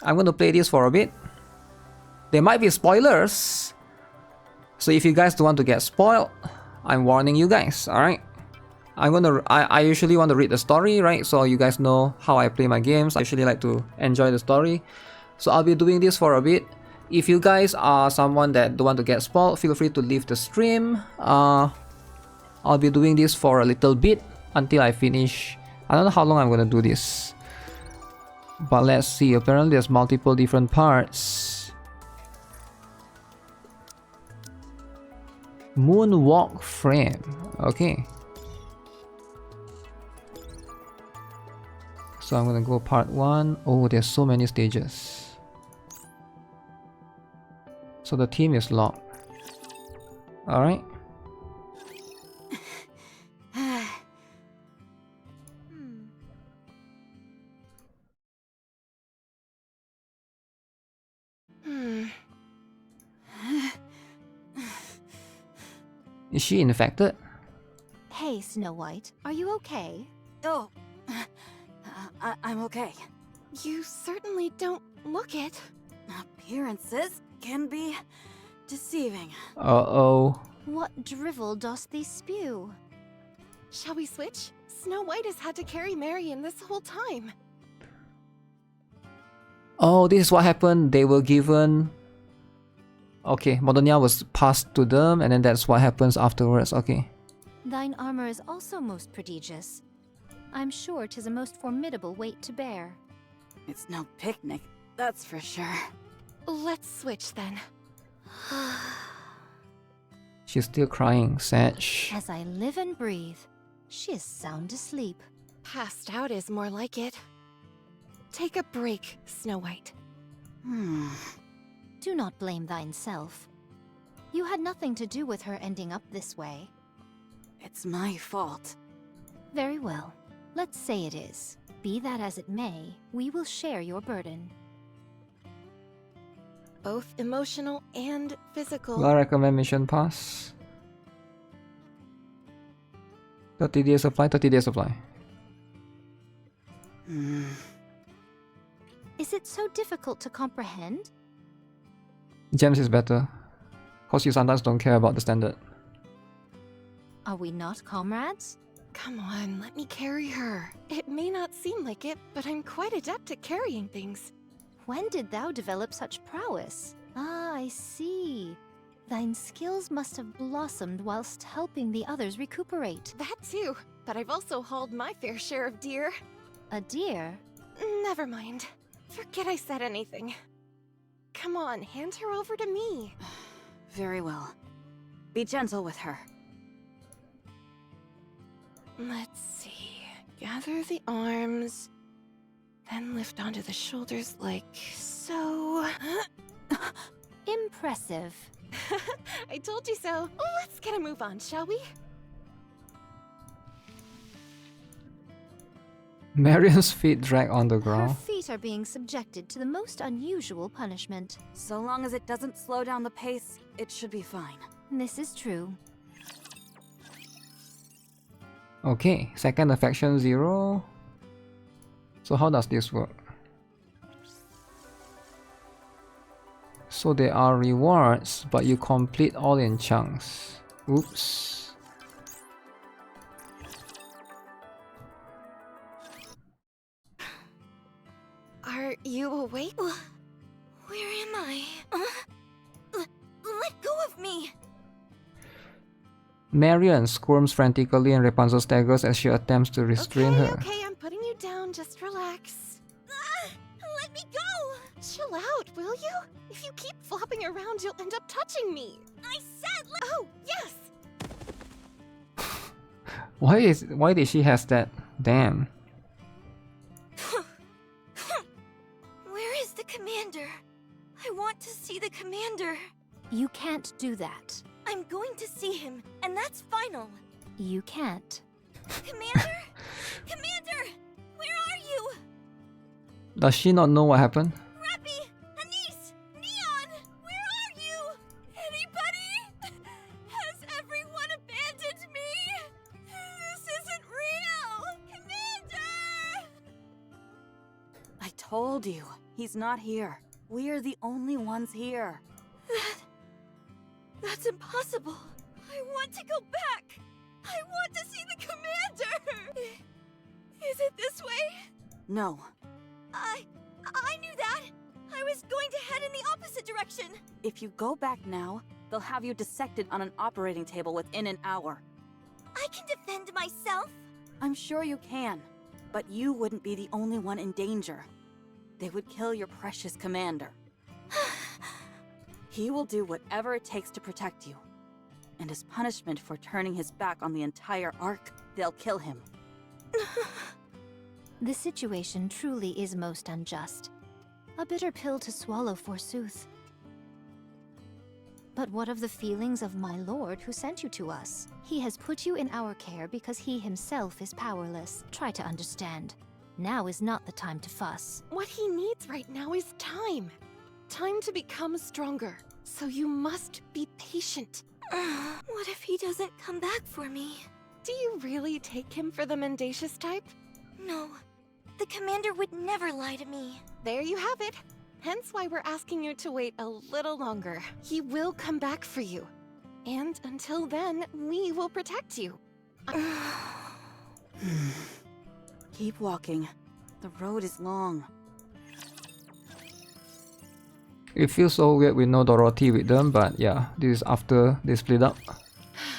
I'm going to play this for a bit. There might be spoilers. So if you guys don't want to get spoiled, I'm warning you guys, alright? I usually want to read the story, right? So you guys know how I play my games. I usually like to enjoy the story. So I'll be doing this for a bit. If you guys are someone that don't want to get spoiled, feel free to leave the stream. I'll be doing this for a little bit until I finish. I don't know how long I'm gonna do this. But let's see, apparently there's multiple different parts. Moonwalk frame, okay. So I'm gonna go part 1. Oh, there's so many stages. So the team is locked. Alright. Is she infected? Hey, Snow White, are you okay? Oh, I'm okay. You certainly don't look it. Appearances can be deceiving. Uh-oh. What drivel dost thee spew? Shall we switch? Snow White has had to carry Marion this whole time. Oh, this is what happened. They were given... Okay, Modernia was passed to them, and then that's what happens afterwards. Okay. Thine armor is also most prodigious. I'm sure 'tis a most formidable weight to bear. It's no picnic, that's for sure. Let's switch then. She's still crying, Satch. As I live and breathe, she is sound asleep. Passed out is more like it. Take a break, Snow White. Do not blame thyself. You had nothing to do with her ending up this way. It's my fault. Very well. Let's say it is. Be that as it may, we will share your burden. Both emotional and physical. Will I recommend mission pass? 30 days supply, 30 days supply. Is it so difficult to comprehend? Gems is better. Cause you sometimes don't care about the standard. Are we not comrades? Come on, let me carry her. It may not seem like it, but I'm quite adept at carrying things. When did thou develop such prowess? Ah, I see. Thine skills must have blossomed whilst helping the others recuperate. That too, but I've also hauled my fair share of deer. A deer? Never mind. Forget I said anything. Come on, hand her over to me. Very well. Be gentle with her. Let's see. Gather the arms, then lift onto the shoulders like so. Impressive. I told you so. Let's get a move on, shall we? Marion's feet drag on the Her ground. feet are being subjected to the most unusual punishment. So long as it doesn't slow down the pace, it should be fine. This is true. Okay, second affection 0. So how does this work? So there are rewards, but you complete all in chunks. Oops. Are you awake? Where am I? Let go of me! Marion squirms frantically and Rapunzel staggers as she attempts to restrain her. Okay, I'm putting you down. Just relax. Let me go! Chill out, will you? If you keep flopping around, you'll end up touching me. I said Oh, yes! Why did she has that? Damn. Where is the commander? I want to see the commander. You can't do that. I'm going to see him, and that's final. You can't. Commander? Commander! Where are you? Does she not know what happened? Rappy! Anise! Neon! Where are you? Anybody? Has everyone abandoned me? This isn't real! Commander! I told you. He's not here. We're the only ones here. That's impossible. I want to go back. I want to see the commander. Is it this way? No. I knew that. I was going to head in the opposite direction. If you go back now, they'll have you dissected on an operating table within an hour. I can defend myself. I'm sure you can, but you wouldn't be the only one in danger. They would kill your precious commander. He will do whatever it takes to protect you. And as punishment for turning his back on the entire Ark, they'll kill him. The situation truly is most unjust. A bitter pill to swallow, forsooth. But what of the feelings of my lord who sent you to us? He has put you in our care because he himself is powerless. Try to understand. Now is not the time to fuss. What he needs right now is time. Time to become stronger. So you must be patient. What if he doesn't come back for me? Do you really take him for the mendacious type? No. The commander would never lie to me. There you have it. Hence why we're asking you to wait a little longer. He will come back for you. And until then, we will protect you. Keep walking. The road is long. It feels so weird with no Dorothy with them, but yeah, this is after they split up.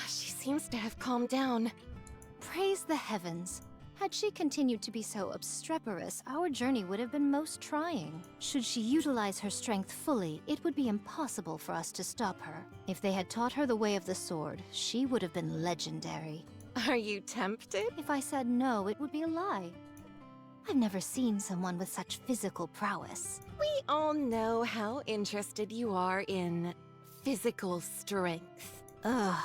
She seems to have calmed down. Praise the heavens. Had she continued to be so obstreperous, our journey would have been most trying. Should she utilize her strength fully, it would be impossible for us to stop her. If they had taught her the way of the sword, she would have been legendary. Are you tempted? If I said no, it would be a lie. I've never seen someone with such physical prowess. We all know how interested you are in physical strength. Ugh.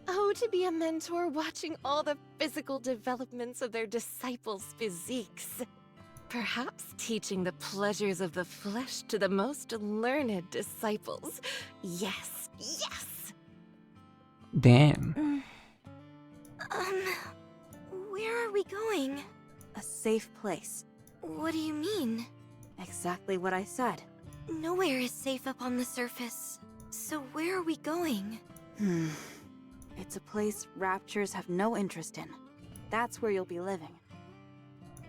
Oh, to be a mentor watching all the physical developments of their disciples' physiques. Perhaps teaching the pleasures of the flesh to the most learned disciples. Yes, yes! Damn. Where are we going? A safe place. What do you mean? Exactly what I said. Nowhere is safe up on the surface. So where are we going? It's a place raptures have no interest in. That's where you'll be living.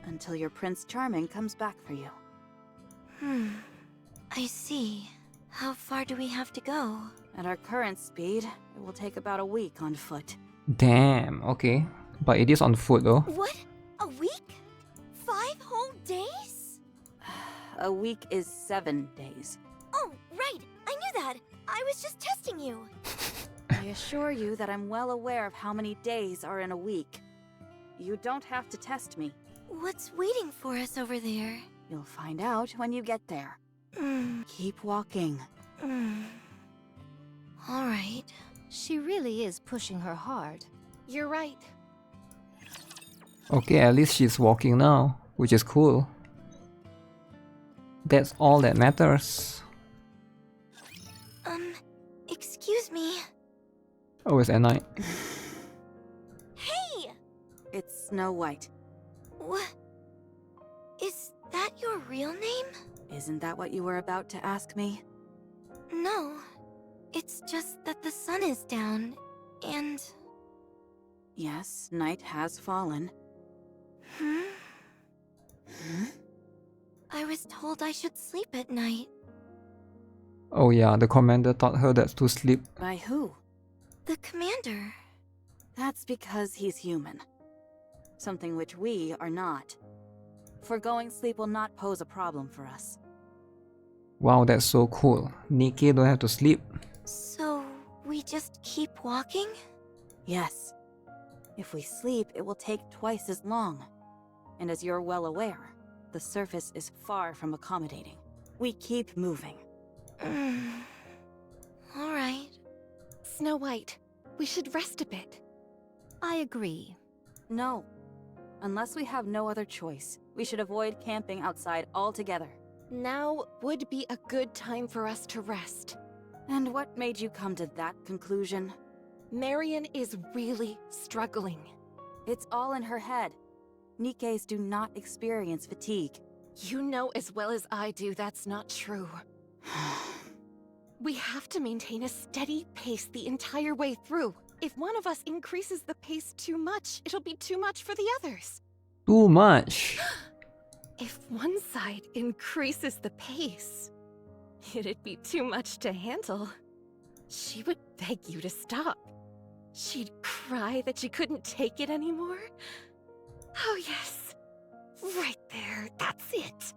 Until your Prince Charming comes back for you. I see. How far do we have to go? At our current speed, it will take about a week on foot. Damn, okay. But it is on foot though. What? A week? 5 whole days? A week is 7 days. Oh, right. I knew that. I was just testing you. I assure you that I'm well aware of how many days are in a week. You don't have to test me. What's waiting for us over there? You'll find out when you get there. Keep walking. All right. She really is pushing her hard. You're right. Okay, at least she's walking now, which is cool. That's all that matters. Excuse me. Oh, it's at night. Hey! It's Snow White. What? Is that your real name? Isn't that what you were about to ask me? No. It's just that the sun is down, and... Yes, night has fallen. I was told I should sleep at night. Oh yeah, the commander taught her that to sleep. By who? The commander. That's because he's human. Something which we are not. Foregoing sleep will not pose a problem for us. Wow, that's so cool. Nikki don't have to sleep. So, we just keep walking? Yes. If we sleep, it will take twice as long. And as you're well aware, the surface is far from accommodating. We keep moving. All right. Snow White, we should rest a bit. I agree. No. Unless we have no other choice, we should avoid camping outside altogether. Now would be a good time for us to rest. And what made you come to that conclusion? Marion is really struggling. It's all in her head. Nikkes do not experience fatigue. You know as well as I do that's not true. We have to maintain a steady pace the entire way through. If one of us increases the pace too much, it'll be too much for the others. Too much. If one side increases the pace, it'd be too much to handle. She would beg you to stop. She'd cry that she couldn't take it anymore. Oh yes, right there, that's it.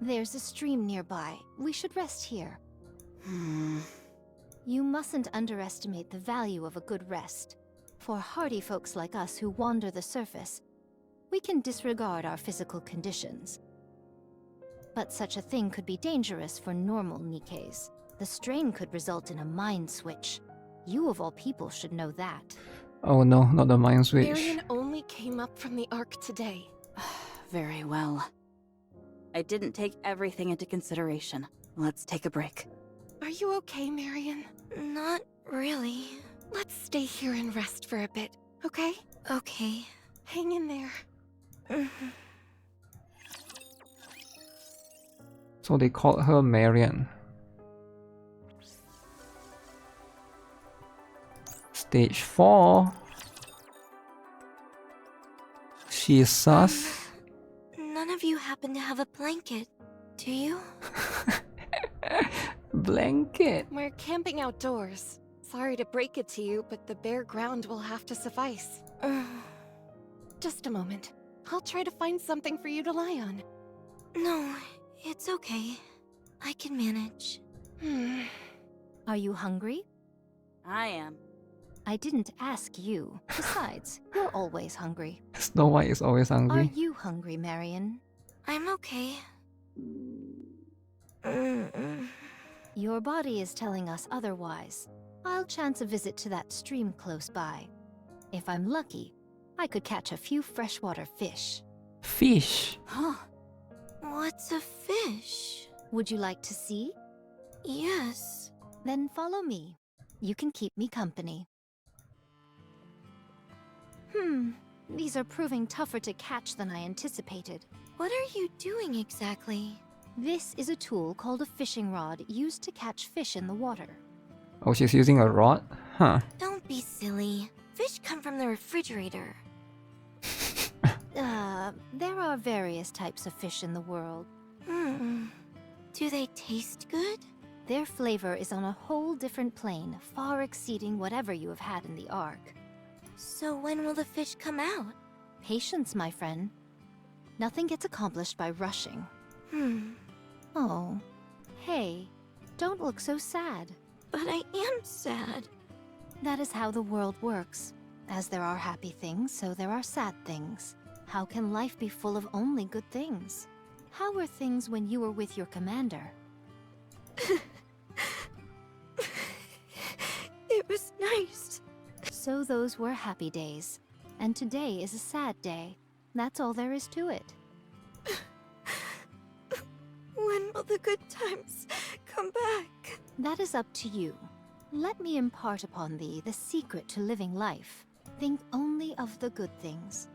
There's a stream nearby. We should rest here. You mustn't underestimate the value of a good rest. For hardy folks like us who wander the surface, we can disregard our physical conditions. But such a thing could be dangerous for normal Nikkes. The strain could result in a mind switch. You of all people should know that. Oh no, not the mind switch. Marion only came up from the Ark today. Very well. I didn't take everything into consideration. Let's take a break. Are you okay, Marion? Not really. Let's stay here and rest for a bit, okay? Okay. Hang in there. So they called her Marion. Stage 4. She's sus. None of you happen to have a blanket, do you? Blanket. We're camping outdoors. Sorry to break it to you, but the bare ground will have to suffice. Just a moment. I'll try to find something for you to lie on. No, it's okay. I can manage. Are you hungry? I am. I didn't ask you. Besides, you're always hungry. Snow White is always Are hungry. you hungry, Marion? I'm okay. Your body is telling us otherwise. I'll chance a visit to that stream close by. If I'm lucky, I could catch a few freshwater fish. Fish. Huh. What's a fish? Would you like to see? Yes. Then follow me. You can keep me company. These are proving tougher to catch than I anticipated. What are you doing exactly? This is a tool called a fishing rod used to catch fish in the water. Oh, she's using a rod? Huh. Don't be silly. Fish come from the refrigerator. There are various types of fish in the world. Do they taste good? Their flavor is on a whole different plane, far exceeding whatever you have had in the Ark. So when will the fish come out? Patience, my friend. Nothing gets accomplished by rushing. Oh. Hey, don't look so sad. But I am sad. That is how the world works. As there are happy things, so there are sad things. How can life be full of only good things? How were things when you were with your commander? It was nice. So those were happy days. And today is a sad day. That's all there is to it. When will the good times come back? That is up to you. Let me impart upon thee the secret to living life. Think only of the good things.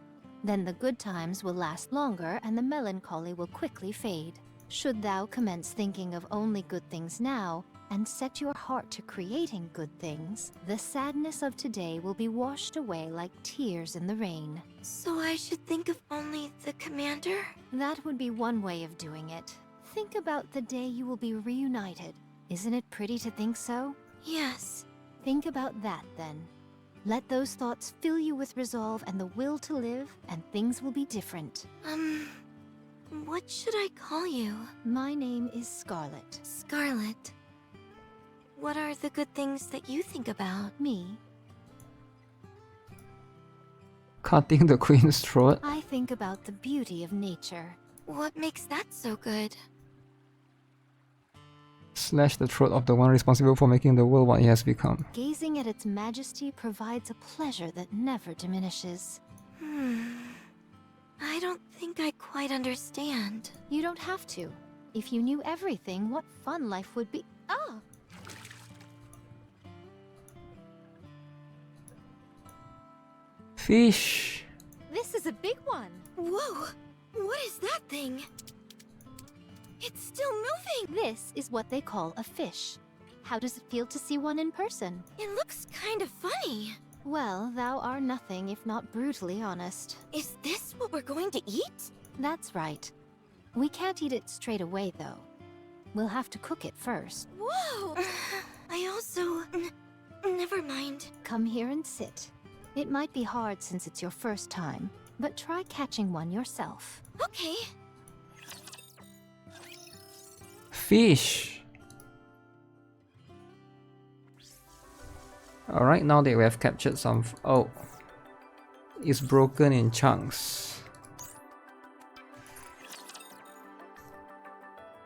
Then the good times will last longer and the melancholy will quickly fade. Should thou commence thinking of only good things now, and set your heart to creating good things, the sadness of today will be washed away like tears in the rain. So I should think of only the commander? That would be one way of doing it. Think about the day you will be reunited. Isn't it pretty to think so? Yes. Think about that then. Let those thoughts fill you with resolve and the will to live, and things will be different. What should I call you? My name is Scarlet. Scarlet. What are the good things that you think about? Me, Cutting the queen's throat. I think about the beauty of nature. What makes that so good? Slash the throat of the one responsible for making the world what it has become. Gazing at its majesty provides a pleasure that never diminishes. I don't think I quite understand. You don't have to. If you knew everything, what fun life would be. Ah! Fish. This is a big one. Whoa! What is that thing? It's still moving! This is what they call a fish. How does it feel to see one in person? It looks kind of funny. Well, thou art nothing if not brutally honest. Is this what we're going to eat? That's right. We can't eat it straight away, though. We'll have to cook it first. Whoa! I also... Never mind. Come here and sit. It might be hard since it's your first time, but try catching one yourself. Okay. Fish. Alright, now that we have captured some... Oh. It's broken in chunks.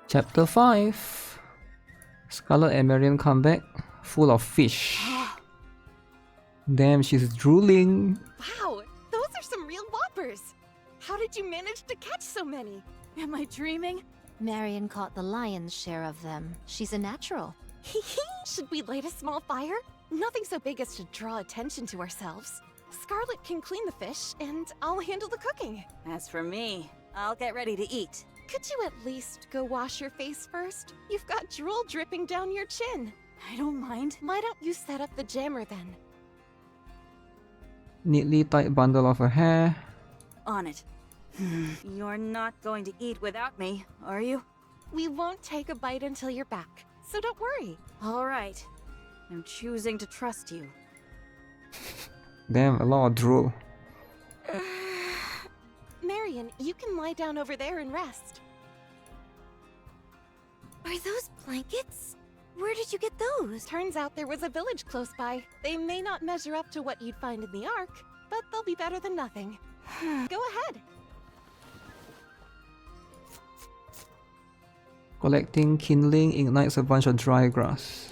Chapter 5. Scarlet and Marion come back, full of fish. Damn, she's drooling. Wow, those are some real whoppers. How did you manage to catch so many? Am I dreaming? Marion caught the lion's share of them. She's a natural. Should we light a small fire? Nothing so big as to draw attention to ourselves. Scarlet can clean the fish, and I'll handle the cooking. As for me, I'll get ready to eat. Could you at least go wash your face first? You've got drool dripping down your chin. I don't mind. Why don't you set up the jammer then? Neatly tied bundle of her hair. On it. You're not going to eat without me, are you? We won't take a bite until you're back, so don't worry. All right. I'm choosing to trust you. Damn, a lot of drool. Marion, you can lie down over there and rest. Are those blankets? Where did you get those? Turns out there was a village close by. They may not measure up to what you'd find in the Ark, but they'll be better than nothing. Go ahead. Collecting kindling ignites a bunch of dry grass.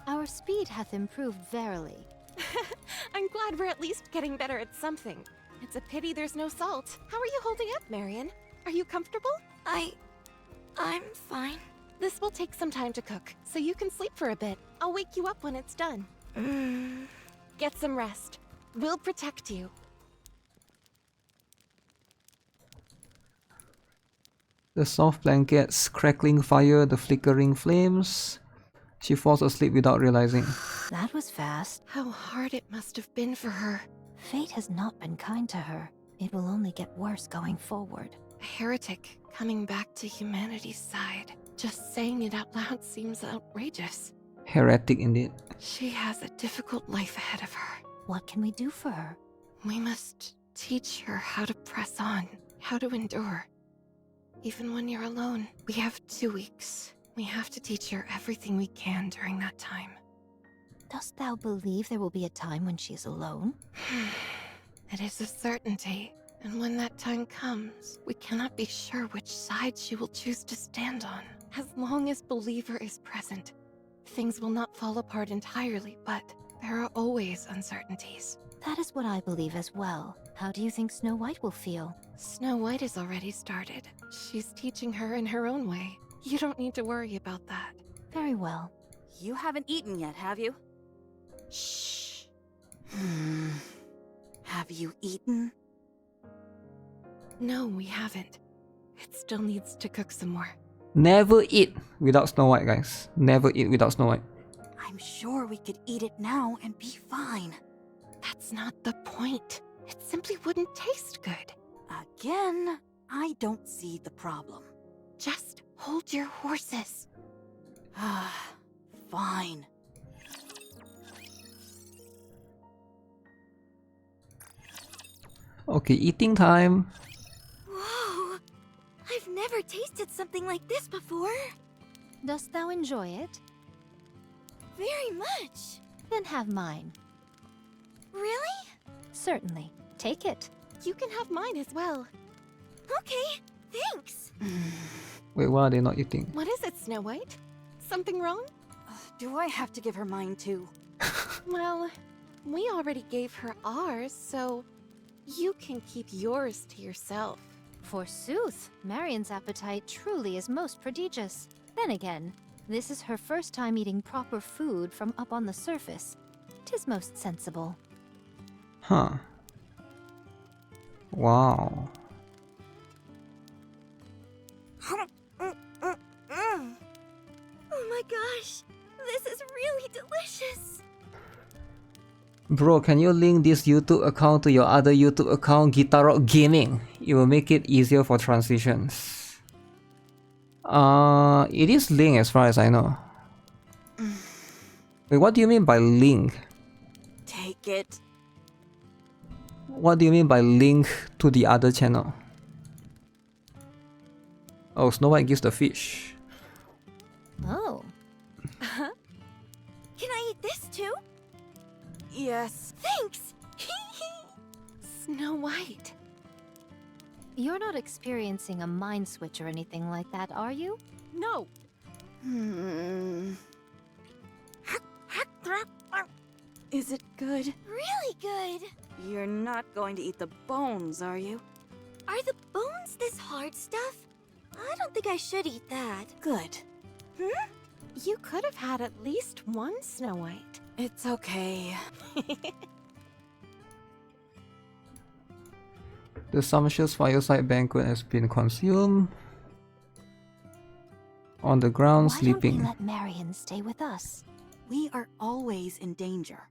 Our speed hath improved verily. I'm glad we're at least getting better at something. It's a pity there's no salt. How are you holding up, Marion? Are you comfortable? I'm fine. This will take some time to cook, so you can sleep for a bit. I'll wake you up when it's done. Get some rest. We'll protect you. The soft blankets, crackling fire, the flickering flames. She falls asleep without realizing. That was fast. How hard it must have been for her. Fate has not been kind to her. It will only get worse going forward. A heretic coming back to humanity's side. Just saying it out loud seems outrageous. Heretic indeed. She has a difficult life ahead of her. What can we do for her? We must teach her how to press on, how to endure. Even when you're alone, we have 2 weeks. We have to teach her everything we can during that time. Dost thou believe there will be a time when she is alone? It is a certainty, and when that time comes, we cannot be sure which side she will choose to stand on. As long as Believer is present, things will not fall apart entirely, but there are always uncertainties. That is what I believe as well. How do you think Snow White will feel? Snow White has already started. She's teaching her in her own way. You don't need to worry about that. Very well. You haven't eaten yet, have you? Shh. Have you eaten? No, we haven't. It still needs to cook some more. Never eat without Snow White, guys. Never eat without Snow White. I'm sure we could eat it now and be fine. That's not the point. It simply wouldn't taste good. Again, I don't see the problem. Just hold your horses. Fine. Okay, eating time. Whoa! I've never tasted something like this before. Dost thou enjoy it? Very much. Then have mine. Really? Certainly. Take it. You can have mine as well. Okay, thanks. Wait, why are they not eating? What is it, Snow White? Something wrong? Do I have to give her mine too? Well, we already gave her ours, so you can keep yours to yourself. Forsooth, Marion's appetite truly is most prodigious. Then again, This is her first time eating proper food from up on the surface. 'Tis most sensible. Huh. Wow. Oh my gosh, this is really delicious. Bro, can you link this YouTube account to your other YouTube account, Guitar Rock Gaming? It will make it easier for transitions. It is linked as far as I know. Wait, what do you mean by link? Take it. What do you mean by link to the other channel? Oh, Snow White gives the fish. Oh. Can I eat this too? Yes. Thanks. Snow White. You're not experiencing a mind switch or anything like that, are you? No. Is it good? Really good. You're not going to eat the bones, are you? Are the bones this hard stuff? I don't think I should eat that. Good. You could have had at least one Snow White. It's okay. The sumptuous fireside banquet has been consumed. On the ground, Why sleeping. don't we let Marion stay with us? We are always in danger.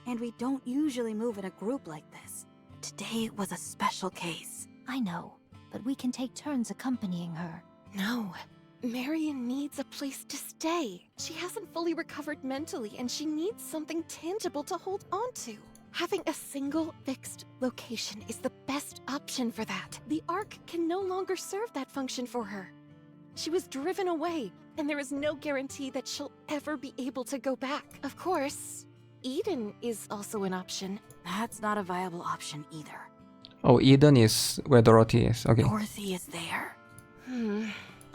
And we don't usually move in a group like this. Today was a special case. I know, but we can take turns accompanying her. No. Marion needs a place to stay. She hasn't fully recovered mentally, and she needs something tangible to hold on to. Having a single fixed location is the best option for that. The Ark can no longer serve that function for her. She was driven away, and there is no guarantee that she'll ever be able to go back. Of course, Eden is also an option. That's not a viable option either. Oh, Eden is where Dorothy is. Okay. Dorothy is there.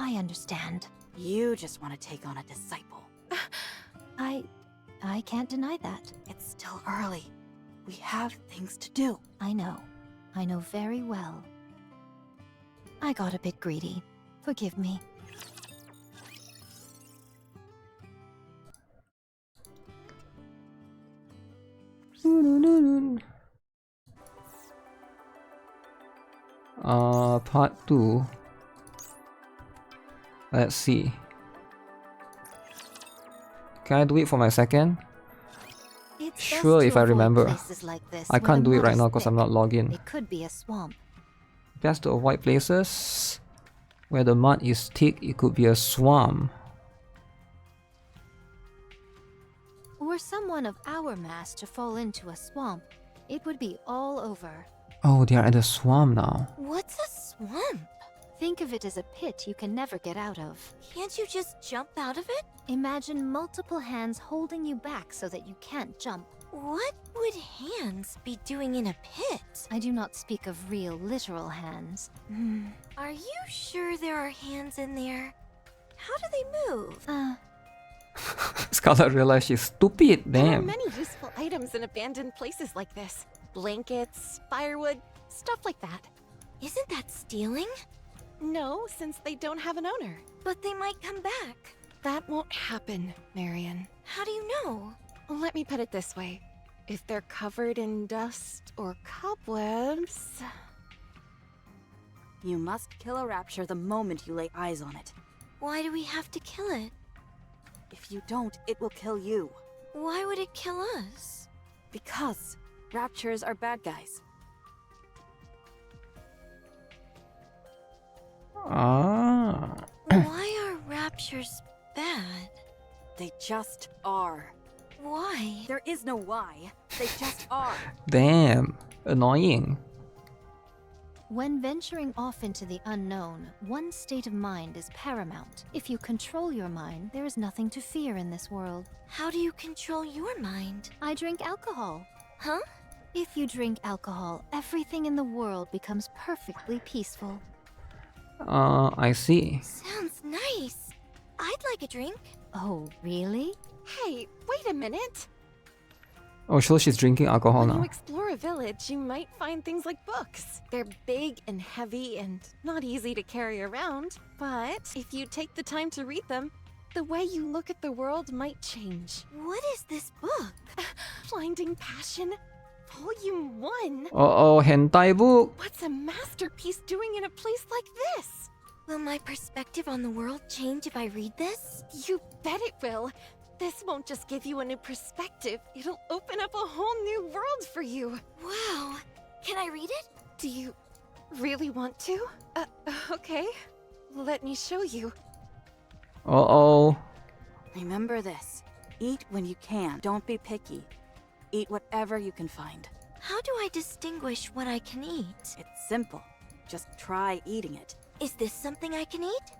I understand. You just want to take on a disciple. I can't deny that. It's still early. We have things to do. I know. I know very well. I got a bit greedy. Forgive me. Part 2. Let's see. Can I do it for my second? It's Sure, best if to I avoid remember. places like this I where can't the do it mud right is now because I'm thick. not logged in. It could be a swamp. Best to avoid places where the mud is thick. It could be a swamp. Were someone of our mass to fall into a swamp, it would be all over. Oh, they are at the swamp now. What's a swamp? Think of it as a pit you can never get out of. Can't you just jump out of it? Imagine multiple hands holding you back so that you can't jump. What would hands be doing in a pit? I do not speak of real, literal hands. Are you sure there are hands in there? How do they move? Scarlet realized she's stupid. There are Damn. many useful items in abandoned places like this. Blankets, firewood, stuff like that. Isn't that stealing? No, since they don't have an owner. But they might come back. That won't happen, Marion. How do you know? Let me put it this way. If they're covered in dust or cobwebs... You must kill a rapture the moment you lay eyes on it. Why do we have to kill it? If you don't, it will kill you. Why would it kill us? Because raptures are bad guys. Ah. Why are raptures bad? They just are. Why? There is no why. They just are. Damn. Annoying. When venturing off into the unknown, one's state of mind is paramount. If you control your mind, there is nothing to fear in this world. How do you control your mind? I drink alcohol. Huh? If you drink alcohol, everything in the world becomes perfectly peaceful. I see. Sounds nice. I'd like a drink. Oh, really? Hey, wait a minute! Oh, so she's drinking alcohol When you now. explore a village, you might find things like books. They're big and heavy and not easy to carry around. But if you take the time to read them, the way you look at the world might change. What is this book? Blinding Passion, Volume 1. Uh-oh, hentai book. What's a masterpiece doing in a place like this? Will my perspective on the world change if I read this? You bet it will. This won't just give you a new perspective, it'll open up a whole new world for you. Wow. Can I read it? Do you really want to? Okay. Let me show you. Uh-oh. Remember this. Eat when you can. Don't be picky. Eat whatever you can find. How do I distinguish what I can eat? It's simple. Just try eating it. Is this something I can eat?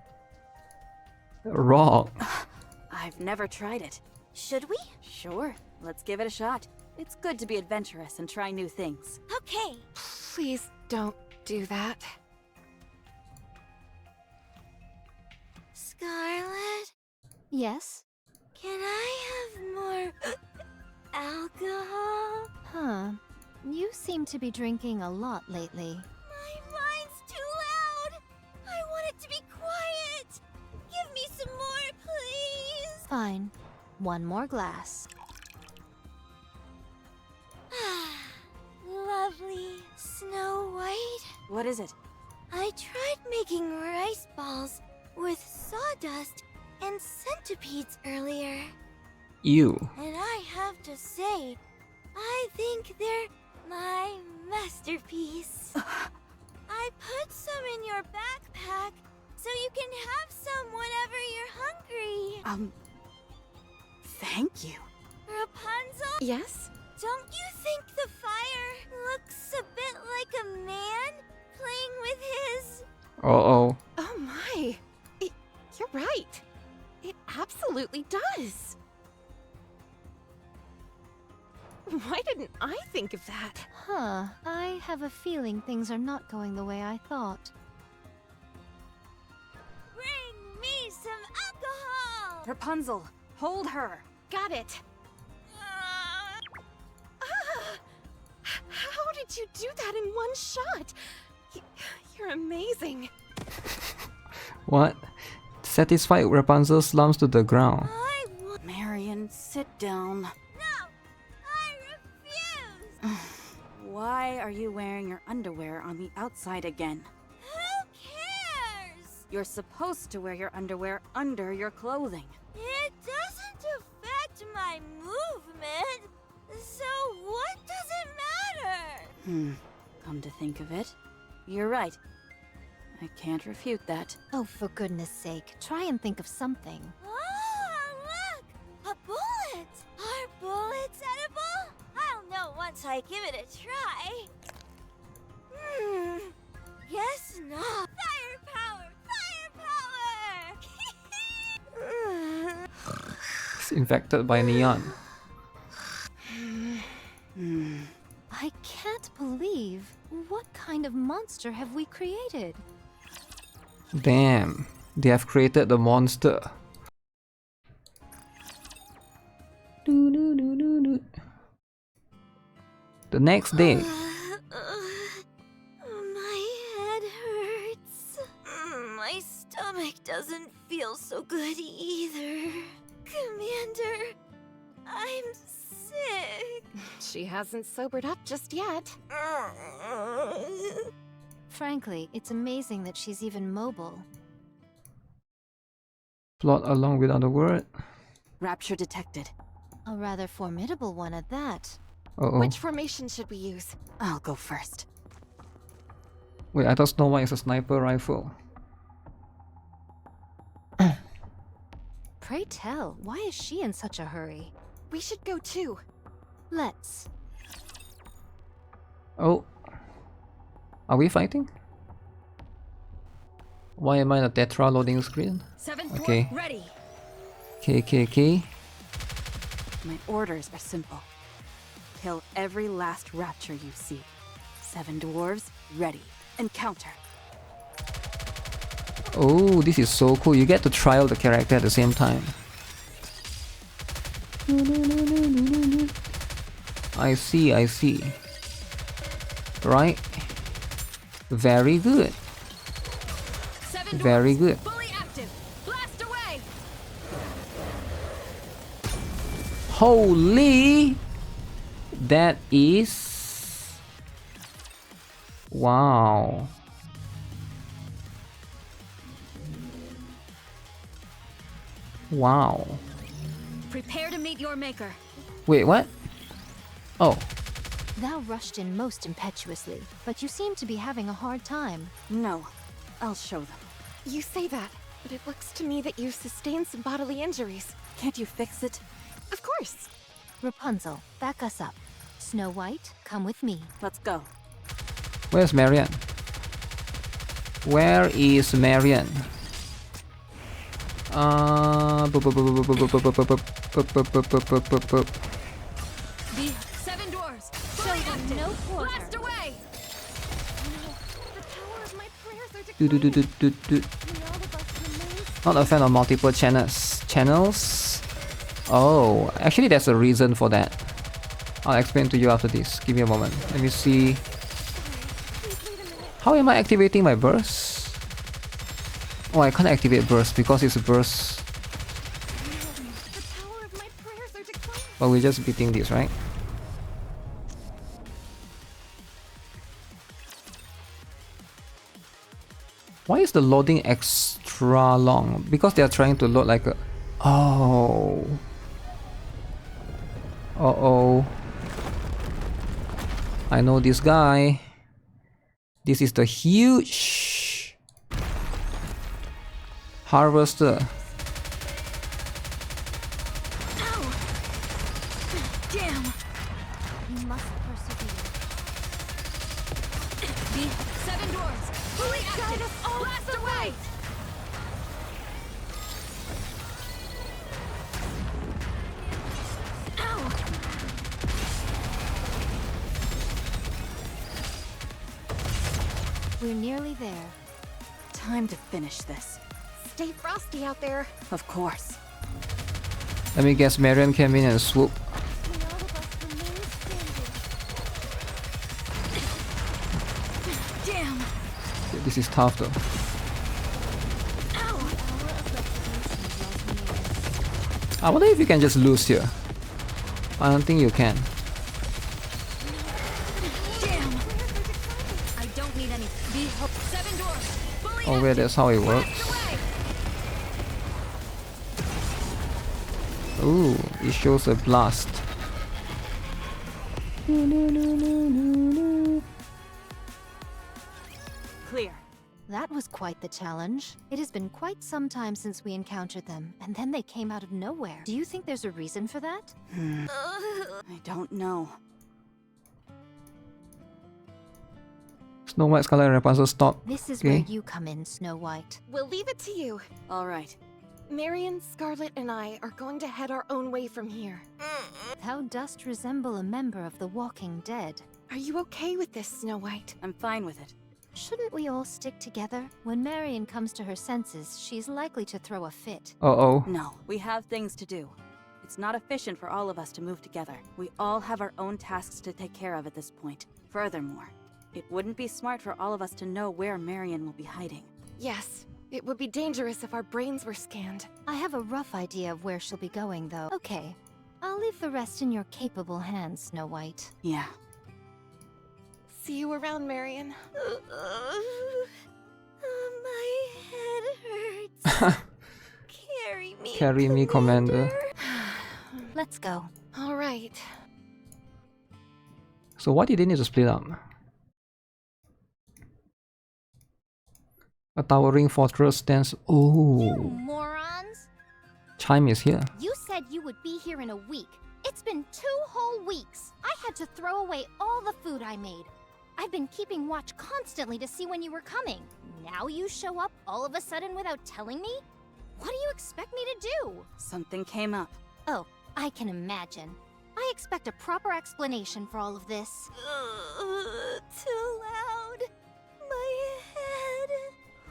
Wrong. I've never tried it. Should we? Sure, let's give it a shot. It's good to be adventurous and try new things. Okay. Please don't do that. Scarlet, Yes? can I have more alcohol? Huh. You seem to be drinking a lot lately. My mind's too loud. I want it to be quiet. Give me some more, please. Fine. One more glass. Lovely. Snow White. What is it? I tried making rice balls with sawdust and centipedes earlier. You. And I have to say, I think they're my masterpiece. I put some in your backpack so you can have some whenever you're hungry. Thank you. Rapunzel, Yes? don't you think the fire looks a bit like a man playing with his... Uh-oh. Oh my. You're right. It absolutely does. Why didn't I think of that? Huh. I have a feeling things are not going the way I thought. Bring me some alcohol! Rapunzel, hold her. Got it. How did you do that in one shot? You're amazing. What? Satisfied, Rapunzel slumps to the ground. I want... Marion, sit down. No! I refuse! Why are you wearing your underwear on the outside again? Who cares? You're supposed to wear your underwear under your clothing. It doesn't affect my movement, so what does it matter? Come to think of it, you're right. I can't refute that. Oh, for goodness sake. Try and think of something. Oh, look! A bullet! Are bullets edible? I'll know once I give it a try. Guess not. Firepower! Firepower! It's infected by neon. I can't believe. What kind of monster have we created? Damn. They have created the monster. The next day. My head hurts. My stomach doesn't feel so good either. Commander, I'm sick. She hasn't sobered up just yet. Frankly, it's amazing that she's even mobile. Plot along without a word. Rapture detected. A rather formidable one at that. Uh-oh. Which formation should we use? I'll go first. Wait, I thought Snow White is a sniper rifle. Pray tell, why is she in such a hurry? We should go too. Let's. Oh. Are we fighting? Why am I in a Tetra loading screen? Okay. Ready. Okay. My orders are simple. Kill every last rapture you see. 7 dwarves, ready. Encounter. Oh, this is so cool. You get to try out the character at the same time. I see. Right. Very good. Very good. Fully active. Blast away. Holy! That is... Wow. Wow. Prepare to meet your maker. Wait, what? Oh. Thou rushed in most impetuously, but you seem to be having a hard time. No, I'll show them. You say that, but it looks to me that you've sustained some bodily injuries. Can't you fix it? Of course. Rapunzel, back us up. Snow White, come with me. Let's go. Where's Marian? Where is Marian? The 7 dwarves. Show them no quarter. Blast away! The power of my prayers are declaring. Not a fan of multiple channels. Oh, actually there's a reason for that. I'll explain to you after this. Give me a moment. Let me see. How am I activating my burst? Oh, I can't activate burst because it's a burst. The power of my prayers are declaring. But we're just beating this, right? Why is the loading extra long? Because they are trying to load like a... Oh. Uh-oh. I know this guy. This is the huge harvester. Damn! You must persevere. The 7 dwarves. Fully active. Blast away! Ow! We're nearly there. Time to finish this. Stay frosty out there. Of course. Let me guess, Marian came in and swoop. May all of us remain standing. Damn! This is tough though. I wonder if you can just lose here. I don't think you can. Damn! I don't need any. The 7 dwarves. Fully Oh wait, that's how it works. blast away! Ooh, it shows a blast. Clear. That was quite the challenge. It has been quite some time since we encountered them, and then they came out of nowhere. Do you think there's a reason for that? I don't know. Snow White, Scarlet, and Rapunzel, stop. This is Okay. where you come in, Snow White. We'll leave it to you. All right. Marion, Scarlet, and I are going to head our own way from here. Thou dost resemble a member of the Walking Dead. Are you okay with this, Snow White? I'm fine with it. Shouldn't we all stick together? When Marion comes to her senses, she's likely to throw a fit. Uh-oh. No, we have things to do. It's not efficient for all of us to move together. We all have our own tasks to take care of at this point. Furthermore, it wouldn't be smart for all of us to know where Marion will be hiding. Yes. It would be dangerous if our brains were scanned. I have a rough idea of where she'll be going, though. Okay. I'll leave the rest in your capable hands, Snow White. Yeah. See you around, Marion. My head hurts. Carry me. Carry me, Commander. Let's go. All right. So why did they need to split up? A towering fortress stands... You Oh, morons! Chime is here. You said you would be here in a week. It's been 2 whole weeks. I had to throw away all the food I made. I've been keeping watch constantly to see when you were coming. Now you show up all of a sudden without telling me? What do you expect me to do? Something came up. Oh, I can imagine. I expect a proper explanation for all of this. Too loud. My head.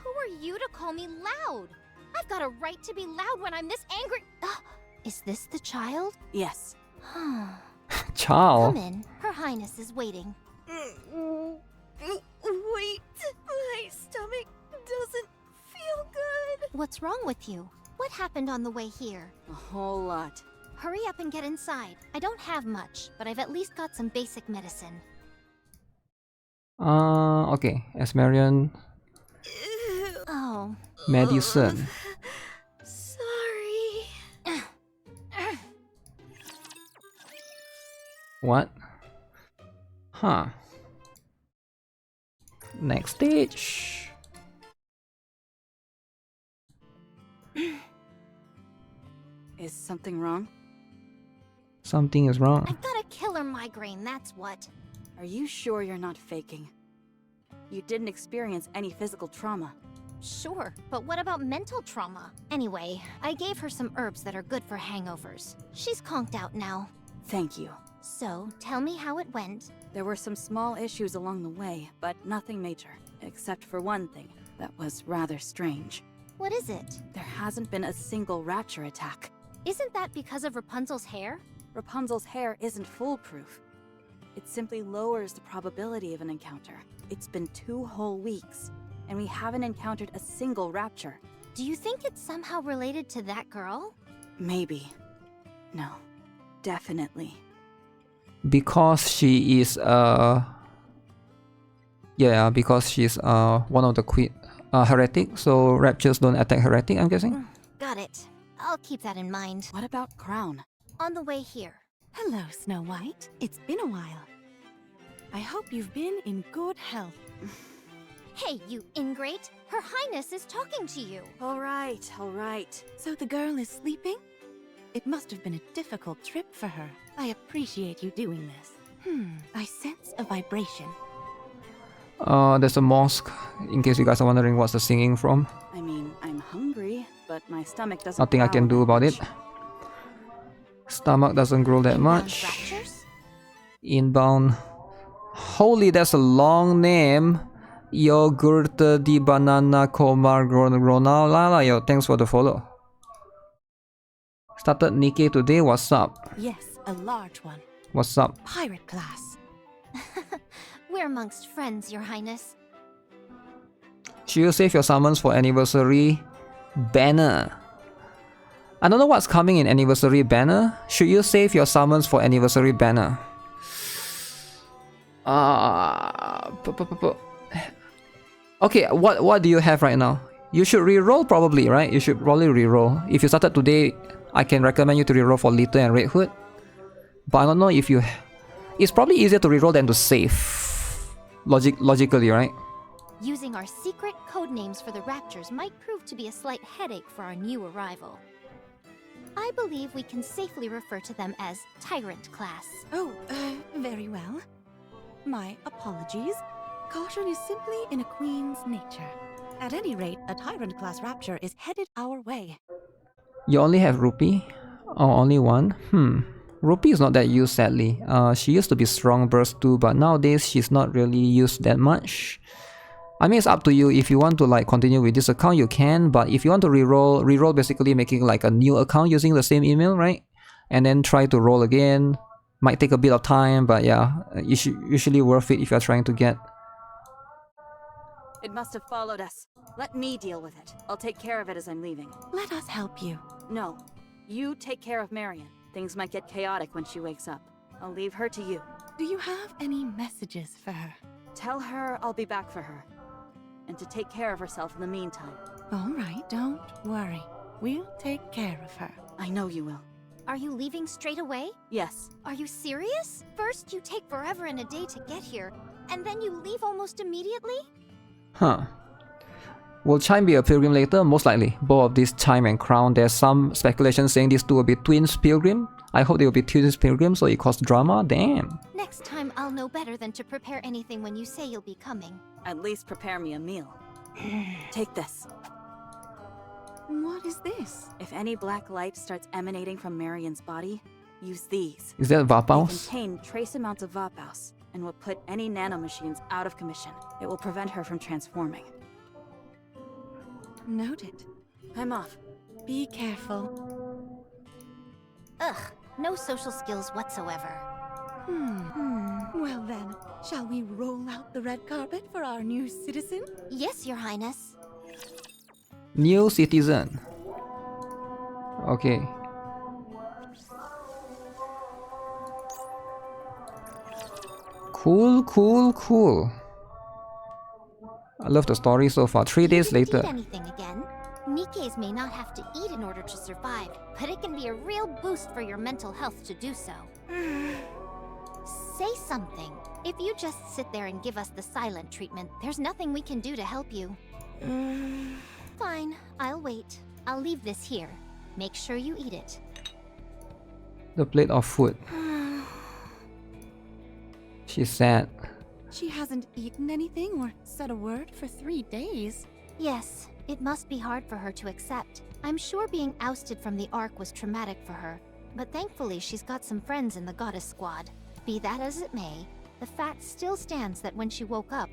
Who are you to call me loud? I've got a right to be loud when I'm this angry. Is this the child? Yes. Child. Come in. Her Highness is waiting. Wait. My stomach doesn't feel good. What's wrong with you? What happened on the way here? A whole lot. Hurry up and get inside. I don't have much, but I've at least got some basic medicine. Okay. As Marion, Oh. medicine. Sorry. What? Huh. Next stage. Is something wrong? Something is wrong. I've got a killer migraine, that's what. Are you sure you're not faking? You didn't experience any physical trauma. Sure, but what about mental trauma? Anyway, I gave her some herbs that are good for hangovers. She's conked out now. Thank you. So, tell me how it went. There were some small issues along the way, but nothing major. Except for one thing that was rather strange. What is it? There hasn't been a single rapture attack. Isn't that because of Rapunzel's hair? Rapunzel's hair isn't foolproof. It simply lowers the probability of an encounter. It's been 2 whole weeks, and we haven't encountered a single rapture. Do you think it's somehow related to that girl? Maybe. No. Definitely. Because she is yeah, because she's one of the heretic, so raptures don't attack heretic, I'm guessing. Got it. I'll keep that in mind. What about Crown? On the way here. Hello, Snow White. It's been a while. I hope you've been in good health. Hey, you ingrate! Her Highness is talking to you! All right, all right. So the girl is sleeping? It must have been a difficult trip for her. I appreciate you doing this. I sense a vibration. There's a mosque, in case you guys are wondering what's the singing from. I mean, I'm hungry, but my stomach doesn't Nothing I can growl do about that it. much. Stomach doesn't grow that Inbound much. raptures? Inbound. Holy, that's a long name. Yogurt di banana komar gronala. Yo, thanks for the follow. Started Nikkei today. What's up? Yes, a large one. What's up? Pirate class. We're amongst friends, Your Highness. Should you save your summons for anniversary banner? I don't know what's coming in anniversary banner. Should you save your summons for anniversary banner? Okay, what do you have right now? You should reroll probably, right? You should probably reroll. If you started today, I can recommend you to reroll for Little and Red Hood. But I don't know if you... It's probably easier to reroll than to save. Logically, right? Using our secret code names for the raptures might prove to be a slight headache for our new arrival. I believe we can safely refer to them as Tyrant class. Oh, very well. My apologies. Caution is simply in a queen's nature. At any rate, a Tyrant class rapture is headed our way. You only have Rupee? Oh, only one? Rupee is not that used, sadly. She used to be strong burst too, but nowadays she's not really used that much. I mean, it's up to you. If you want to like continue with this account, you can. But if you want to reroll basically making like a new account using the same email, right? And then try to roll again. Might take a bit of time, but yeah, usually worth it if you're trying to get. It must have followed us. Let me deal with it. I'll take care of it as I'm leaving. Let us help you. No. You take care of Marion. Things might get chaotic when she wakes up. I'll leave her to you. Do you have any messages for her? Tell her I'll be back for her. And to take care of herself in the meantime. All right, don't worry. We'll take care of her. I know you will. Are you leaving straight away? Yes. Are you serious? First, you take forever and a day to get here, and then you leave almost immediately? Huh. Will Chime be a pilgrim later? Most likely. Both of these, Chime and Crown, there's some speculation saying these two will be twins pilgrim. I hope they will be twins pilgrim so it caused drama. Damn. Next time, I'll know better than to prepare anything when you say you'll be coming. At least prepare me a meal. Take this. What is this? If any black light starts emanating from Marion's body, use these. Is that They Vapaus? contain trace amounts of Vapaus and will put any nanomachines out of commission. It will prevent her from transforming. Noted. I'm off. Be careful. Ugh, no social skills whatsoever. Well then, shall we roll out the red carpet for our new citizen? Yes, Your Highness. New citizen. Okay. Cool, cool, cool. I love the story so far. 3 days You didn't later. eat anything again. Nikes may not have to eat in order to survive, but it can be a real boost for your mental health to do so. Say something. If you just sit there and give us the silent treatment, there's nothing we can do to help you. Fine, I'll wait. I'll leave this here. Make sure you eat it. The plate of food. She's sad. She hasn't eaten anything or said a word for 3 days. Yes, it must be hard for her to accept. I'm sure being ousted from the Ark was traumatic for her, but thankfully she's got some friends in the Goddess Squad. Be that as it may, the fact still stands that when she woke up,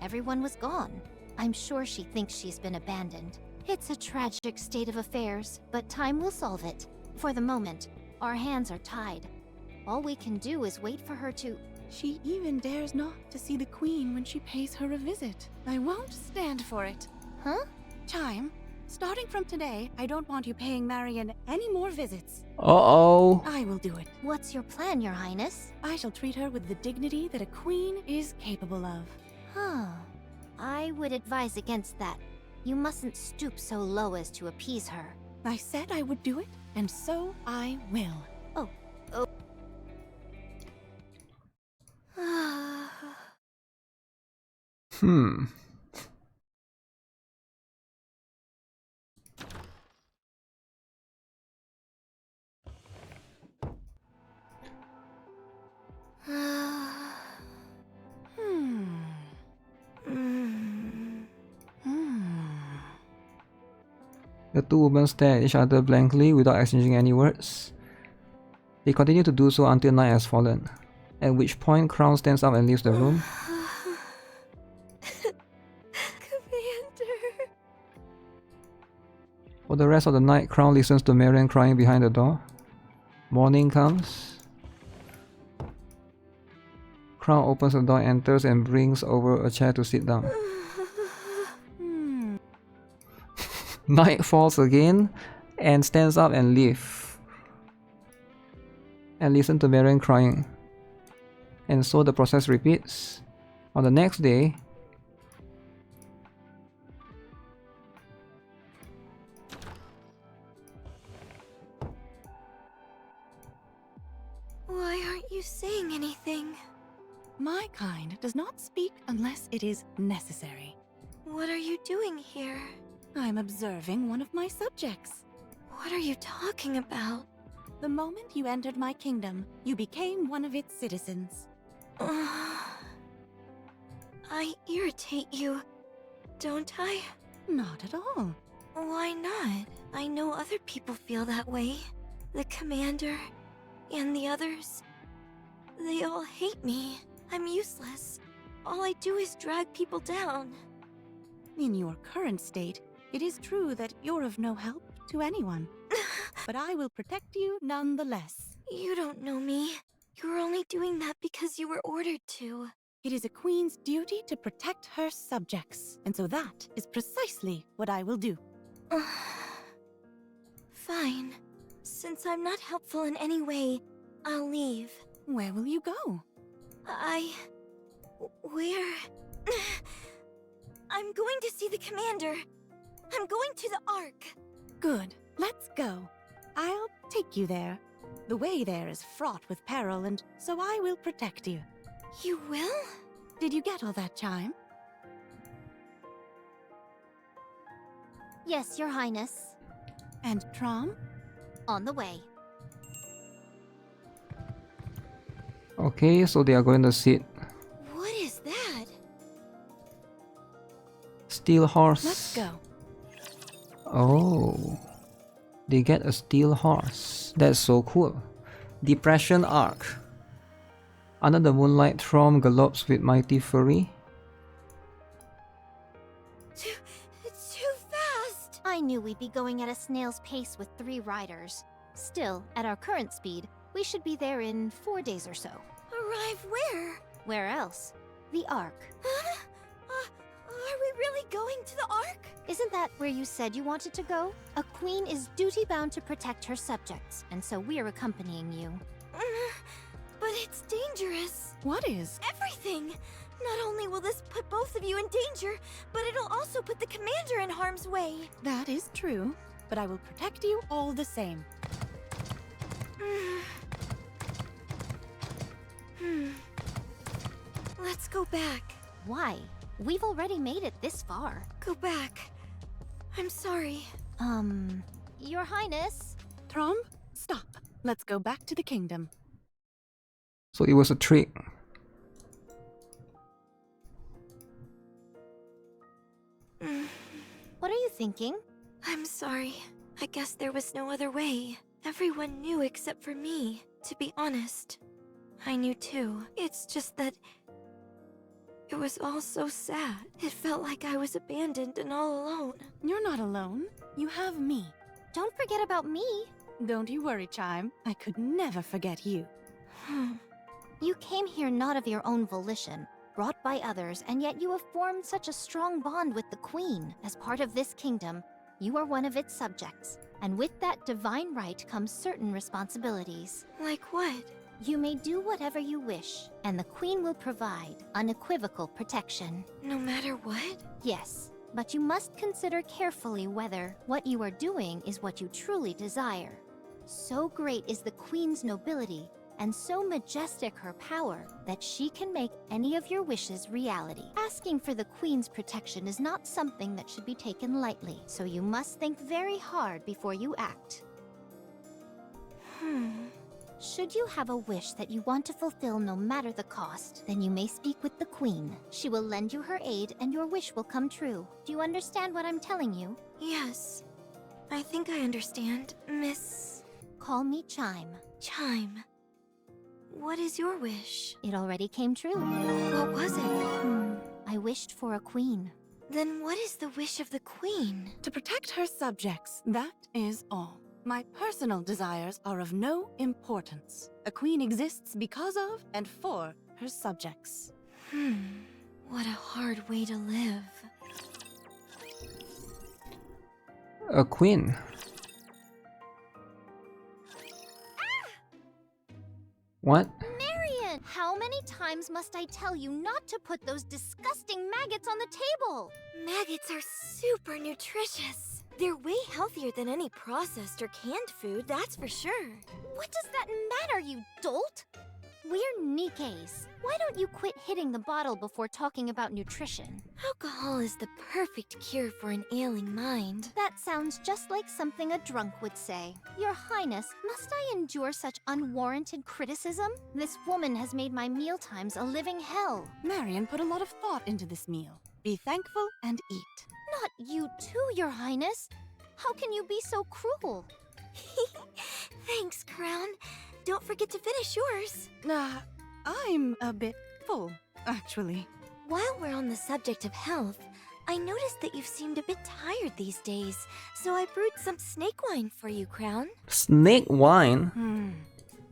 everyone was gone. I'm sure she thinks she's been abandoned. It's a tragic state of affairs, but time will solve it. For the moment, our hands are tied. All we can do is wait for her to... She even dares not to see the Queen when she pays her a visit. I won't stand for it. Huh? Chime, starting from today, I don't want you paying Marion any more visits. Uh-oh. I will do it. What's your plan, Your Highness? I shall treat her with the dignity that a queen is capable of. Huh. I would advise against that. You mustn't stoop so low as to appease her. I said I would do it, and so I will. Hmm. The two women stare at each other blankly without exchanging any words. They continue to do so until night has fallen, at which point Crown stands up and leaves the room. Commander. For the rest of the night, Crown listens to Marion crying behind the door. Morning comes. Crown opens the door, enters, and brings over a chair to sit down. Night falls again, and stands up and leaves. And listen to Marion crying. And so the process repeats. On the next day, Why aren't you saying anything? My kind does not speak unless it is necessary. What are you doing here? I'm observing one of my subjects. What are you talking about? The moment you entered my kingdom, you became one of its citizens. I irritate you, don't I? Not at all. Why not? I know other people feel that way. The commander and the others. They all hate me. I'm useless. All I do is drag people down. In your current state, it is true that you're of no help to anyone. But I will protect you nonetheless. You don't know me. You're only doing that because you were ordered to. It is a queen's duty to protect her subjects, and so that is precisely what I will do. Fine. Since I'm not helpful in any way, I'll leave. Where will you go? Where? I'm going to see the commander. I'm going to the Ark. Good. Let's go. I'll take you there. The way there is fraught with peril, and so I will protect you. You will? Did you get all that, Chime? Yes, Your Highness. And Trom? On the way. okay, so they are going to sit. What is that? Steel horse. Let's go. Oh. They get a steel horse. That's so cool. Depression Arc. Under the moonlight, Trom gallops with mighty fury. It's too fast! I knew we'd be going at a snail's pace with 3 riders. Still, at our current speed, we should be there in 4 days or so. Arrive where? Where else? The Ark. Huh? Are we really going to the Ark? Isn't that where you said you wanted to go? A queen is duty-bound to protect her subjects, and so we're accompanying you. But it's dangerous. What is? thing. Not only will this put both of you in danger, but it'll also put the commander in harm's way. That is true, but I will protect you all the same. Let's go back. Why? We've already made it this far. Go back. I'm sorry. Your Highness? Trom, stop. Let's go back to the kingdom. So it was a trick. What are you thinking? I'm sorry. I guess there was no other way. Everyone knew except for me. To be honest, I knew too. It's just that it was all so sad. It felt like I was abandoned and all alone. You're not alone. You have me. Don't forget about me. Don't you worry, Chime. I could never forget you. You came here not of your own volition, brought by others, and yet you have formed such a strong bond with the Queen. As part of this kingdom, you are one of its subjects, and with that divine right comes certain responsibilities. Like what? You may do whatever you wish, and the Queen will provide unequivocal protection. No matter what? Yes, but you must consider carefully whether what you are doing is what you truly desire. So great is the Queen's nobility, and so majestic her power, that she can make any of your wishes reality. Asking for the Queen's protection is not something that should be taken lightly, so you must think very hard before you act. Should you have a wish that you want to fulfill no matter the cost, then you may speak with the Queen. She will lend you her aid and your wish will come true. Do you understand what I'm telling you? Yes. I think I understand, Miss... Call me Chime. Chime. What is your wish? It already came true. What was it? I wished for a queen. Then what is the wish of the Queen? To protect her subjects, that is all. My personal desires are of no importance. A queen exists because of and for her subjects. What a hard way to live. A queen. What? Marion! How many times must I tell you not to put those disgusting maggots on the table? Maggots are super nutritious. They're way healthier than any processed or canned food, that's for sure. What does that matter, you dolt? We're Nikkei's. Why don't you quit hitting the bottle before talking about nutrition? Alcohol is the perfect cure for an ailing mind. That sounds just like something a drunk would say. Your Highness, must I endure such unwarranted criticism? This woman has made my mealtimes a living hell. Marion put a lot of thought into this meal. Be thankful and eat. Not you too, Your Highness. How can you be so cruel? Thanks, Crown. Don't forget to finish yours. I'm a bit full, actually. While we're on the subject of health, I noticed that you've seemed a bit tired these days, so I brewed some snake wine for you, Crown. Snake wine?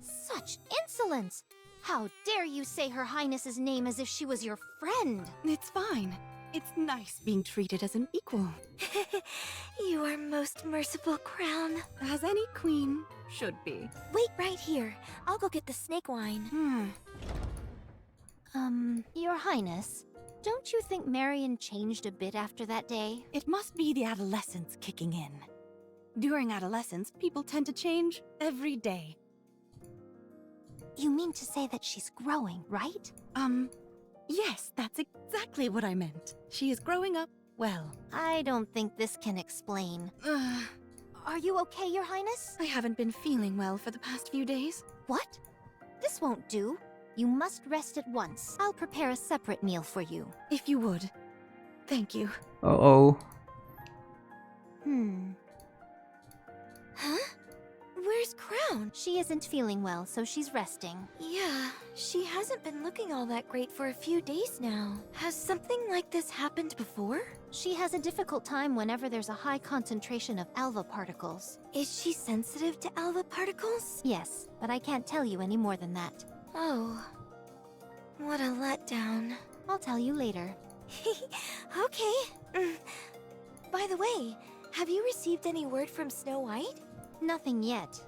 Such insolence! How dare you say Her Highness's name as if she was your friend? It's fine. It's nice being treated as an equal. You are most merciful, Crown. As any queen should be. Wait right here. I'll go get the snake wine. Your Highness, don't you think Marion changed a bit after that day? It must be the adolescence kicking in. During adolescence, people tend to change every day. You mean to say that she's growing, right? Yes, that's exactly what I meant. She is growing up well. I don't think this can explain. Are you okay, Your Highness? I haven't been feeling well for the past few days. What? This won't do. You must rest at once. I'll prepare a separate meal for you. If you would. Thank you. Uh-oh. Huh? Where's Crown? She isn't feeling well, so she's resting. Yeah, she hasn't been looking all that great for a few days now. Has something like this happened before? She has a difficult time whenever there's a high concentration of alpha particles. Is she sensitive to alpha particles? Yes, but I can't tell you any more than that. Oh, what a letdown. I'll tell you later. Okay. By the way, have you received any word from Snow White? Nothing yet.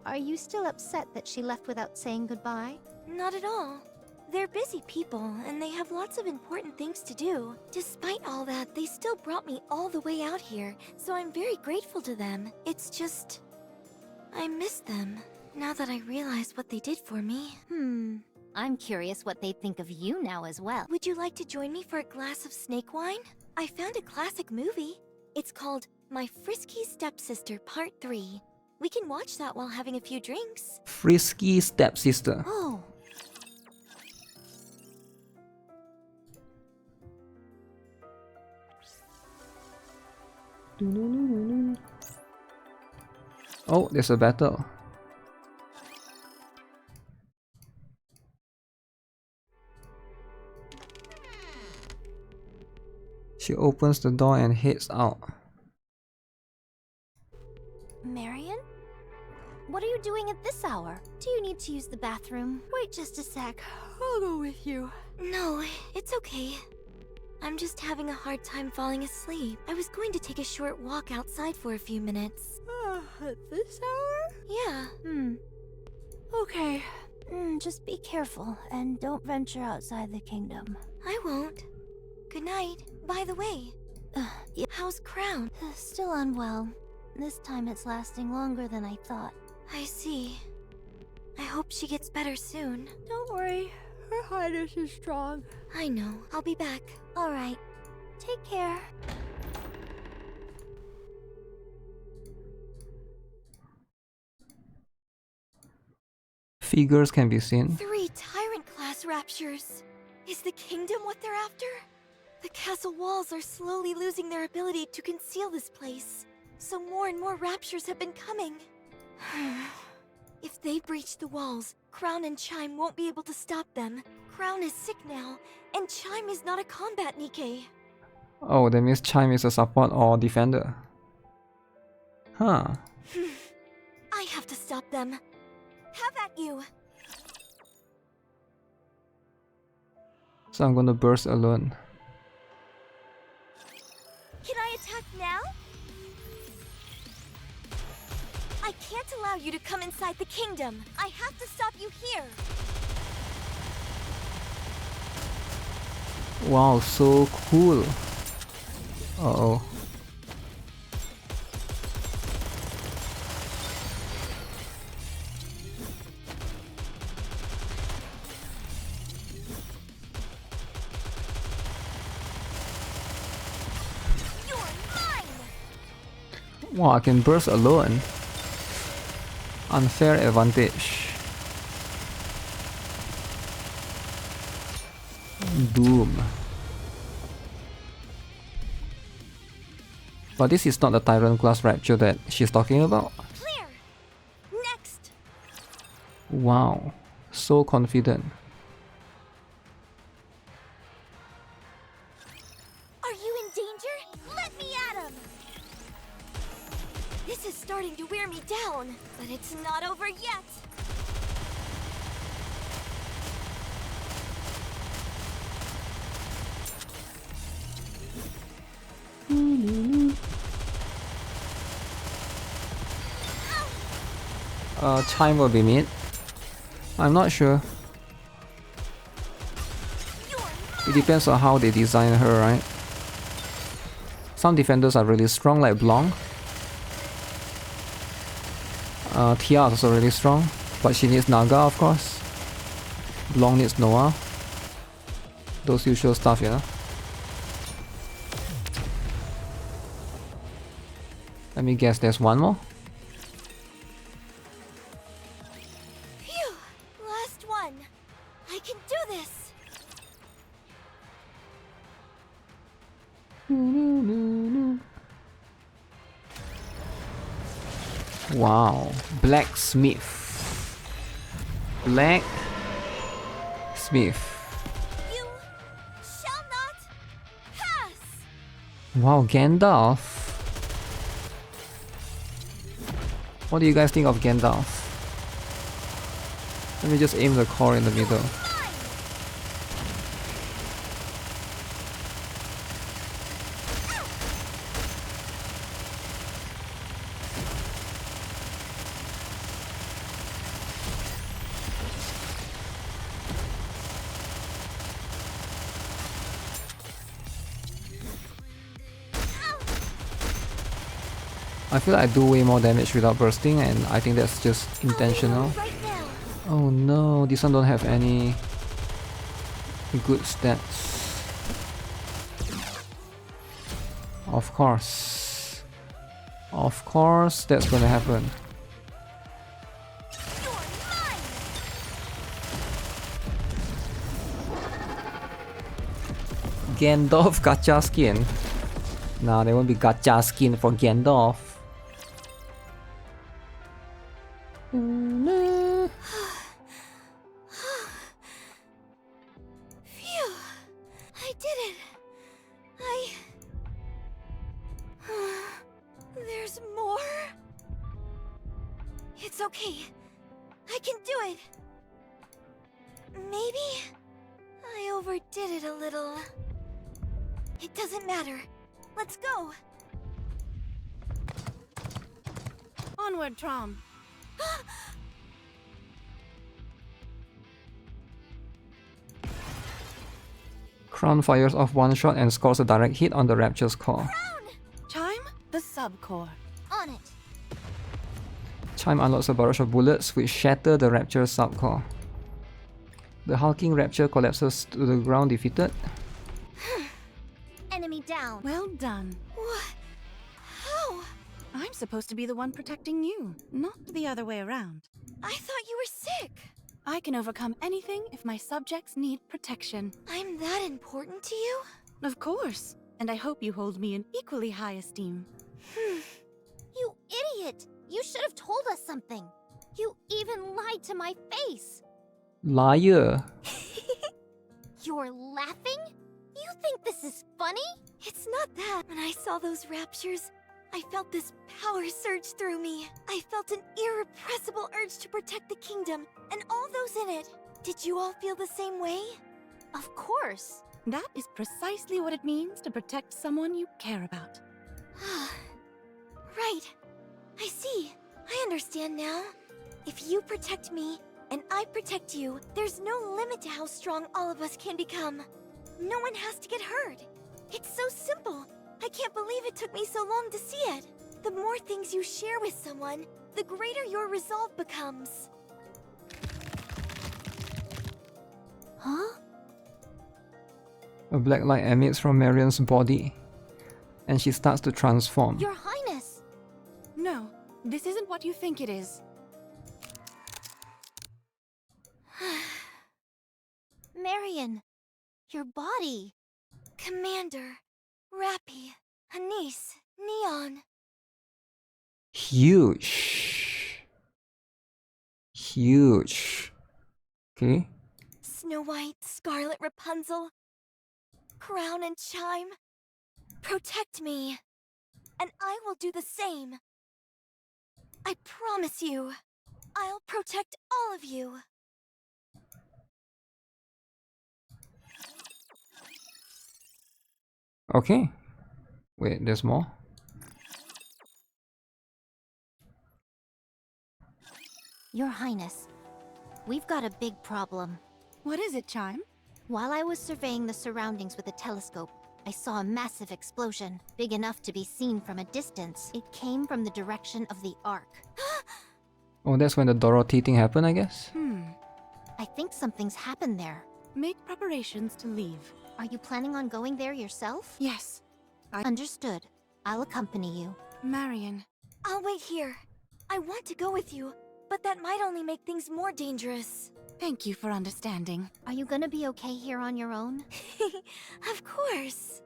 Are you still upset that she left without saying goodbye? Not at all. They're busy people, and they have lots of important things to do. Despite all that, they still brought me all the way out here, so I'm very grateful to them. It's just... I miss them, now that I realize what they did for me. I'm curious what they'd think of you now as well. Would you like to join me for a glass of snake wine? I found a classic movie. It's called My Frisky Stepsister Part 3. We can watch that while having a few drinks. Frisky stepsister. Oh, Oh, there's a battle. She opens the door and heads out. Marion? What are you doing at this hour? Do you need to use the bathroom? Wait just a sec. I'll go with you. No, it's okay. I'm just having a hard time falling asleep. I was going to take a short walk outside for a few minutes. At this hour? Yeah. Okay. Just be careful and don't venture outside the kingdom. I won't. Good night. By the way, Yeah, how's Crown? still unwell. This time it's lasting longer than I thought. I see. I hope she gets better soon. Don't worry. Her highness is strong. I know. I'll be back. Alright. Take care. Figures can be seen. 3 Tyrant-class raptures. Is the kingdom what they're after? The castle walls are slowly losing their ability to conceal this place, so more and more raptures have been coming. If they breach the walls, Crown and Chime won't be able to stop them. Crown is sick now, and Chime is not a combat Nikkei. Oh, that means Chime is a support or defender. Huh. I have to stop them. Have at you! So I'm gonna burst alone. Can I attack now? I can't allow you to come inside the kingdom. I have to stop you here. Wow, so cool. Uh-oh. You're mine! Wow, I can burst alone. Unfair advantage. Boom. But this is not the Tyrant class rapture that she's talking about. Clear! Next! Wow, so confident. Are you in danger? Let me at him! This is starting to wear me down, but it's not over yet. Chime will be mid. I'm not sure. It depends on how they design her, right? Some defenders are really strong, like Blanc. Tia is also really strong, but she needs Naga, of course. Blanc needs Noah. Those usual stuff, yeah. Let me guess, there's one more? Phew! Last one. I can do this. Wow, Blacksmith. Black Smith. You shall not pass. Wow, Gandalf. What do you guys think of Gandalf? Let me just aim the core in the middle. I feel like I do way more damage without bursting, and I think that's just intentional. Right now. Oh no, this one don't have any good stats. Of course. Of course, that's gonna happen. Gandalf gacha skin. Nah, there won't be gacha skin for Gandalf. Phew. I did it. There's more? It's okay. I can do it. Maybe I overdid it a little. It doesn't matter. Let's go. Onward, Trom. Crown fires off one shot and scores a direct hit on the Rapture's core. Chime, the subcore. On it. Chime unlocks a barrage of bullets which shatter the Rapture's subcore. The hulking Rapture collapses to the ground defeated. Enemy down. Well done. What? How? I'm supposed to be the one protecting you, not the other way around. I thought you were sick. I can overcome anything if my subjects need protection. I'm that important to you? Of course. And I hope you hold me in equally high esteem. You idiot! You should have told us something. You even lied to my face. Liar. You're laughing? You think this is funny? It's not that. When I saw those raptures, I felt this power surge through me. I felt an irrepressible urge to protect the kingdom and all those in it. Did you all feel the same way? Of course. That is precisely what it means to protect someone you care about. Right. I see. I understand now. If you protect me and I protect you, there's no limit to how strong all of us can become. No one has to get hurt. It's so simple. I can't believe it took me so long to see it. The more things you share with someone, the greater your resolve becomes. Huh? A black light emits from Marion's body, and she starts to transform. Your Highness! No, this isn't what you think it is. Marion, your body. Commander, Rappy, Anise, Neon. Huge. Huge. Okay. Snow White, Scarlet Rapunzel, Crown and Chime. Protect me, and I will do the same. I promise you, I'll protect all of you. Okay. Wait, there's more? Your Highness, we've got a big problem. What is it, Chime? While I was surveying the surroundings with a telescope, I saw a massive explosion, big enough to be seen from a distance. It came from the direction of the Ark. Oh, that's when the Dorothy thing happened, I guess? I think something's happened there. Make preparations to leave. Are you planning on going there yourself? Yes. Understood. I'll accompany you. Marion. I'll wait here. I want to go with you, but that might only make things more dangerous. Thank you for understanding. Are you gonna be okay here on your own? Of course.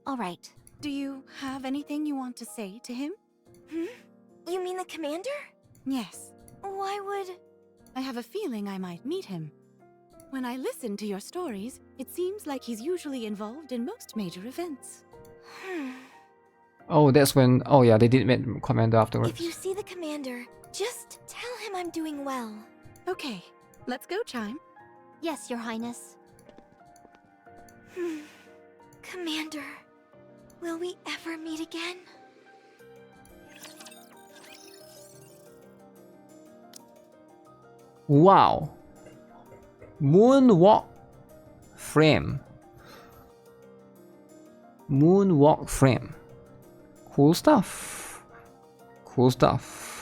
All right. Do you have anything you want to say to him? You mean the commander? Yes. Why would... I have a feeling I might meet him. When I listen to your stories, it seems like he's usually involved in most major events. Oh, that's when... Oh yeah, they did meet Commander afterwards. If you see the commander, just tell him I'm doing well. Okay, let's go, Chime. Yes, Your Highness. Commander, will we ever meet again? Wow. Moonwalk frame. Moonwalk frame. Cool stuff. Cool stuff.